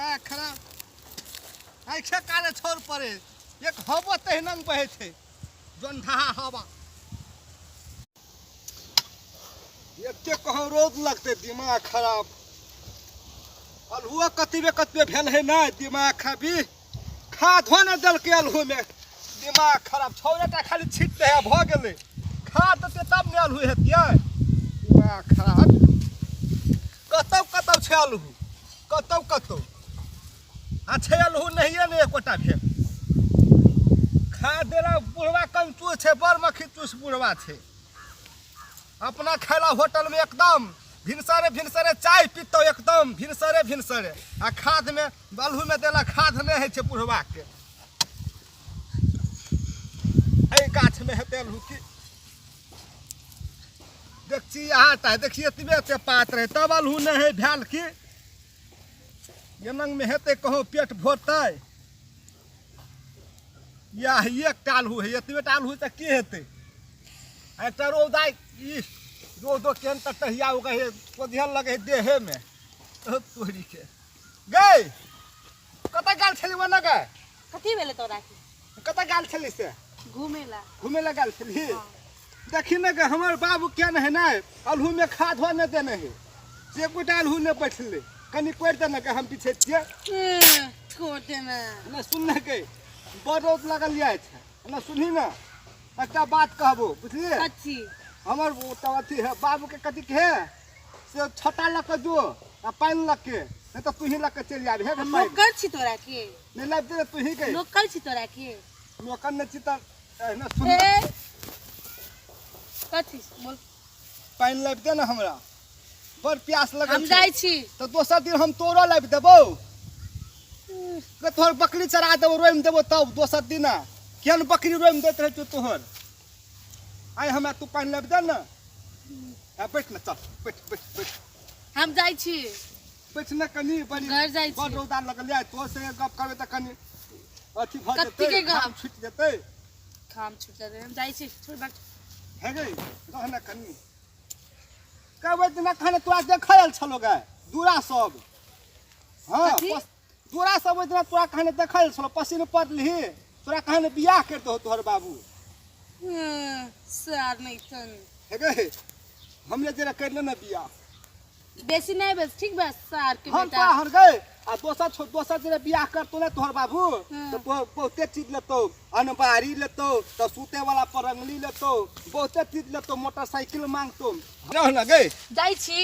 दिमाग खराब ऐसे काले छोड़ पड़े एक हवा तहनंग बहे थे जोन ढहा हवा एते कहाँ रोज लगते दिमाग खराब अलहुआ कतबे भेल है ना दिमाग खबी खाद हो न दल के अलहू में दिमाग खराब छौरेटा खाली छिटते है भ गेले खाद देते तब ने अलहू हेतिए दिमाग खराब कतौ छै अलहू कतौ आ छै अलहू नहिए ने एकोटा भेल खाद देला बुढ़वा कंचू छै बड़ मक्खी चूस बुढ़वा छै अपना खैला होटल में एकदम भिनसरे चाय पीतो एकदम भिनसरे आ खाद में बलहू में देला खाद नहीं है छै बुढ़वा के एहि गाछ में हेते अलहू की देखी आटा देखिए एतबे ते पात रहे तब अलहू नहीं है भेल की एनंग में हेते कहो पेट भरतै या एक टालहू है एतबे टालहू त की हेते एकटा रौदा दो केन तक टहिया हो गए कोधिया लगे देहे में तोरी के गई कत गाल छली वना गए कथी भेले तोरा के कत गाल छली से घूमेला गाल छली देखी न के हमर बाबू केन है ना अलहू में खाद हो न देने है से गोटा अलहू ने बैठले कनी कोड़ दे न के हम पीछे छिए छोड़ दे ना सुन के बड़ रोज लगल जाय छै ना सुनही ना एकटा बात कहबो बुझलिए अच्छी हमर अथी है बाबू के कथी के है से छटा लग के जो आ पानी लग के नहीं तो तू ही लग के चल जाबे हे नौकर छी तोरा के नहीं लाइब दे तू ही के नौकर छी तोरा के नौकर ने चिता ना सुन कथी बोल पानी लाइब दे ना हमरा बड़ प्यास लगल हम जाई छी तो दोसर दिन हम तोरो लाइब देबो के तोहर बकरी चरा देबो रोइम देबो तब दोसर दिन केन बकरी रोइम देत रहे तू तोहर आई हमरा तू पानी लाइब दे ना आ बैठ ना चल बैठ हम जाई छी बैठ ना कनी बड़ी घर जाई छी बड़ रौदा लगल जाय तो से गप करबे त कनी अथी भ कत्ती जेतै के गप? काम छूट जेतै काम छूट जाए हम जाई छी छोड़ बात है गई रहना कनी कहबै दिन खाने तोरा देखल छलो गए दूरा सब हां कथी? दूरा सब ओइ दिन तोरा खाने देखल छलो पसीने पड़लही तोरा खाने बियाह कर दो तोहर बाबू सर नहीं तन है गई हमने जरा कर ले ना बियाह बेसी नहीं बस ठीक बस सर के हम बेटा हर गए आ दोसर जरा बियाह करतो ना तोहर बाबू तो बहुते चीज लेतो अनबारी लेतो तो सूते वाला परंगली लेतो बहुते चीज लेतो मोटरसाइकिल मांगतो रह ना गए जाई छी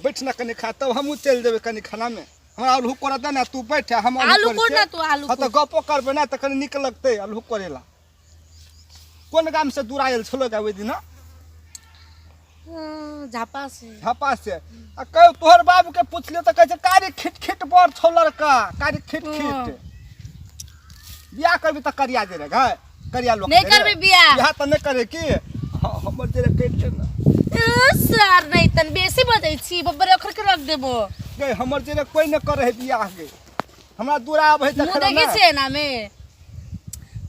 बैठ ना कनी खा तब हमहू चल जेबे कनी खाना में हमरा आलू कोरा दे ना तू बैठ हम आलू कोड़ ना तू आलू हां तो गपो करबे ना त कनी निक लगते आलू करेला कोन गाम से दूर आयल छलो गा ओइ दिन झापा से आ कह तोहर बाबू के पूछलियो त कहै छै कारी खिट बड़ छौ लड़का कारी खिट बियाह करबी त करिया दे रे ग करिया लोग नहीं करबे बियाह त नहीं करे की हमर जे कह दे ना सर नहीं तन बेसी बजै छी बब्बर अखर के रख देबो गे हमर जे कोई न करे बियाह गे हमरा दूरा आबै त मुंह देखै छै ना में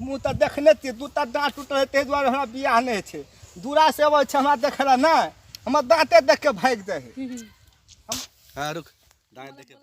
मुंह त देखने छी दू ता दांत टूटल ते द्वारे हमरा बियाह नहीं छै दूरा से आबै छै हमरा देखला ना हमर दांते देख के भाग दे हाँ रुक दांत देख के